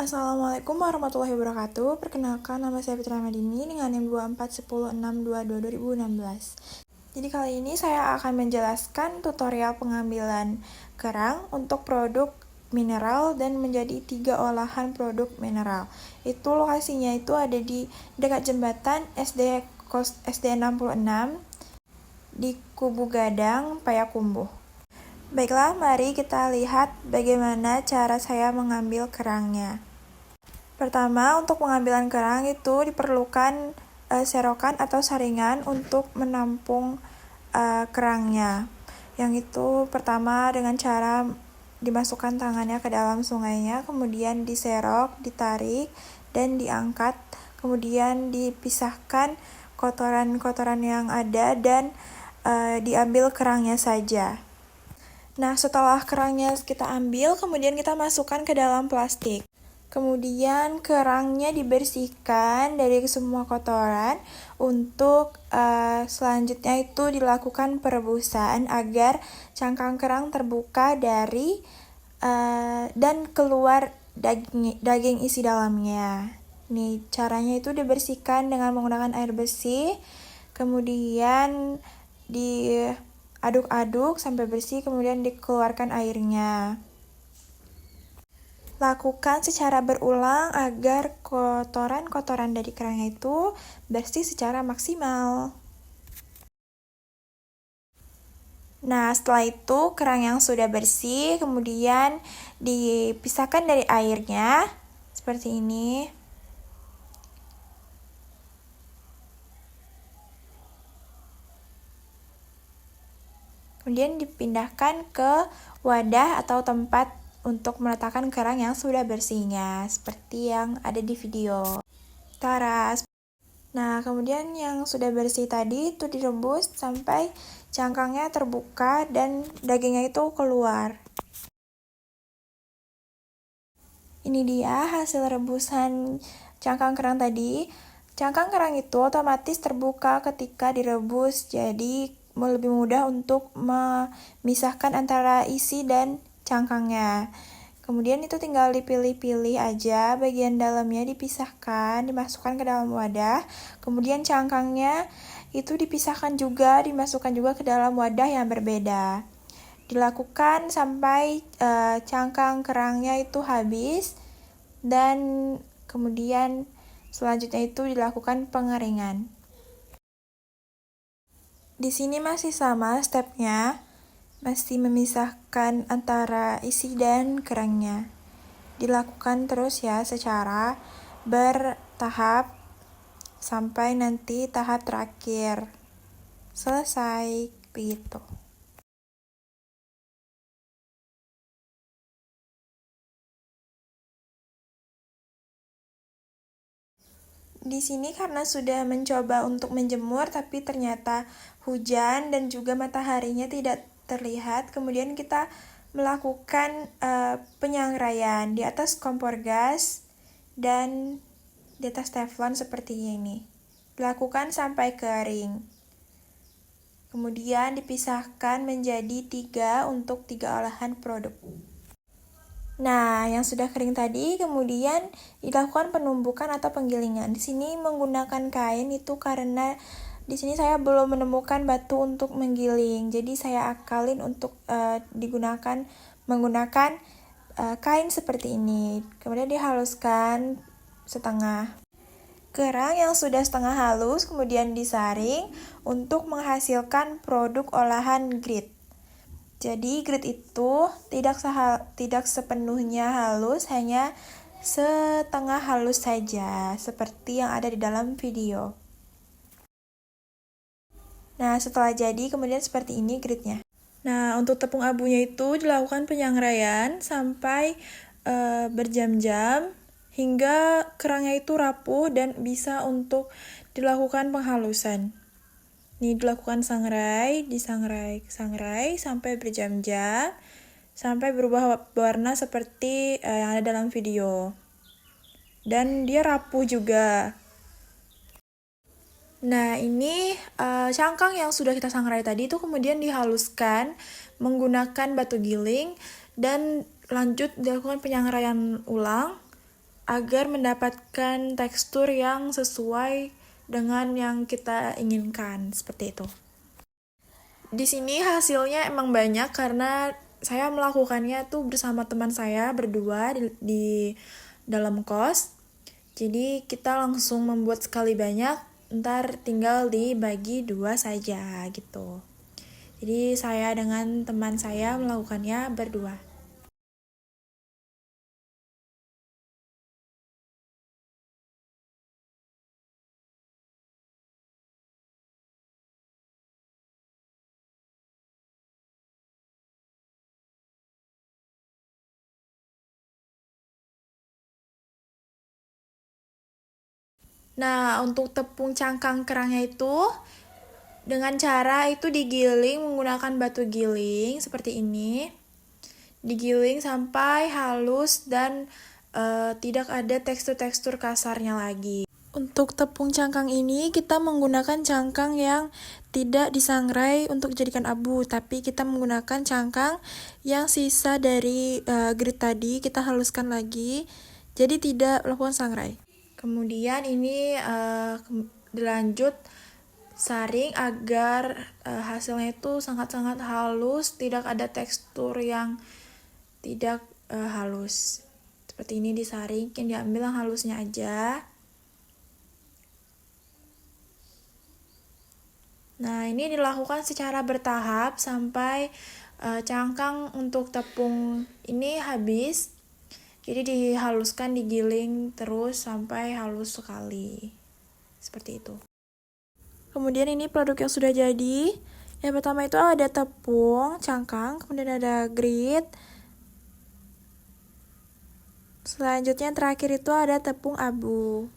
Assalamualaikum warahmatullahi wabarakatuh. Perkenalkan, nama saya Fitri Madini dengan NIM 2410622 2016. Jadi kali ini saya akan menjelaskan tutorial pengambilan kerang untuk produk mineral dan menjadi 3 olahan produk mineral. Itu lokasinya itu ada di dekat jembatan SD 66 di Kubu Gadang, Payakumbuh. Baiklah, mari kita lihat bagaimana cara saya mengambil kerangnya. Pertama, untuk pengambilan kerang itu diperlukan serokan atau saringan untuk menampung kerangnya. Yang itu pertama dengan cara dimasukkan tangannya ke dalam sungainya, kemudian diserok, ditarik, dan diangkat. Kemudian dipisahkan kotoran-kotoran yang ada dan diambil kerangnya saja. Nah, setelah kerangnya kita ambil, kemudian kita masukkan ke dalam plastik. Kemudian kerangnya dibersihkan dari semua kotoran untuk selanjutnya itu dilakukan perebusan agar cangkang kerang terbuka dari dan keluar daging isi dalamnya. Nih, caranya itu dibersihkan dengan menggunakan air bersih, kemudian diaduk-aduk sampai bersih, kemudian dikeluarkan airnya. Lakukan secara berulang agar kotoran-kotoran dari kerangnya itu bersih secara maksimal. Nah, setelah itu kerang yang sudah bersih kemudian dipisahkan dari airnya seperti ini. Kemudian dipindahkan ke wadah atau tempat untuk meletakkan kerang yang sudah bersihnya, seperti yang ada di video. Taras. Nah, kemudian yang sudah bersih tadi itu direbus sampai cangkangnya terbuka dan dagingnya itu keluar. Ini dia hasil rebusan cangkang kerang tadi. Cangkang kerang itu otomatis terbuka ketika direbus, jadi lebih mudah untuk memisahkan antara isi dan cangkangnya. Kemudian itu tinggal dipilih-pilih aja, bagian dalamnya dipisahkan, dimasukkan ke dalam wadah. Kemudian cangkangnya itu dipisahkan juga, dimasukkan juga ke dalam wadah yang berbeda. Dilakukan sampai cangkang kerangnya itu habis dan kemudian selanjutnya itu dilakukan pengeringan. Di sini masih sama stepnya, masih memisahkan antara isi dan kerangnya. Dilakukan terus ya secara bertahap sampai nanti tahap terakhir selesai gitu. Di sini karena sudah mencoba untuk menjemur tapi ternyata hujan dan juga mataharinya tidak terlihat, kemudian kita melakukan penyangraian di atas kompor gas dan di atas teflon seperti ini. Dilakukan sampai kering. Kemudian dipisahkan menjadi 3 untuk 3 olahan produk. Nah, yang sudah kering tadi kemudian dilakukan penumbukan atau penggilingan. Di sini menggunakan kain itu karena di sini saya belum menemukan batu untuk menggiling. Jadi saya akalin untuk menggunakan kain seperti ini. Kemudian dihaluskan setengah. Kerang yang sudah setengah halus kemudian disaring untuk menghasilkan produk olahan grit. Jadi grit itu tidak sepenuhnya halus, hanya setengah halus saja, seperti yang ada di dalam video. Nah, setelah jadi kemudian seperti ini gritnya. Nah, untuk tepung abunya itu dilakukan penyangraian sampai berjam-jam hingga kerangnya itu rapuh dan bisa untuk dilakukan penghalusan. Ini dilakukan disangrai sampai berjam-jam, sampai berubah warna seperti yang ada dalam video. Dan dia rapuh juga. Nah, ini cangkang yang sudah kita sangrai tadi itu kemudian dihaluskan menggunakan batu giling dan lanjut dilakukan penyangraian ulang agar mendapatkan tekstur yang sesuai dengan yang kita inginkan, seperti itu. Di sini hasilnya emang banyak karena saya melakukannya tuh bersama teman saya berdua di dalam kos. Jadi kita langsung membuat sekali banyak, ntar tinggal dibagi 2 saja gitu. Jadi saya dengan teman saya melakukannya berdua. Nah, untuk tepung cangkang kerangnya itu dengan cara itu digiling menggunakan batu giling seperti ini. Digiling sampai halus dan tidak ada tekstur-tekstur kasarnya lagi. Untuk tepung cangkang ini kita menggunakan cangkang yang tidak disangrai untuk dijadikan abu, tapi kita menggunakan cangkang yang sisa dari grit tadi kita haluskan lagi, jadi tidak melakukan sangrai. Kemudian ini dilanjut saring agar hasilnya itu sangat-sangat halus, tidak ada tekstur yang tidak halus. Seperti ini disaring, diambil yang halusnya aja. Nah, ini dilakukan secara bertahap sampai cangkang untuk tepung ini habis. Jadi dihaluskan, digiling terus sampai halus sekali. Seperti itu. Kemudian ini produk yang sudah jadi. Yang pertama itu ada tepung, cangkang, kemudian ada grit. Selanjutnya terakhir itu ada tepung abu.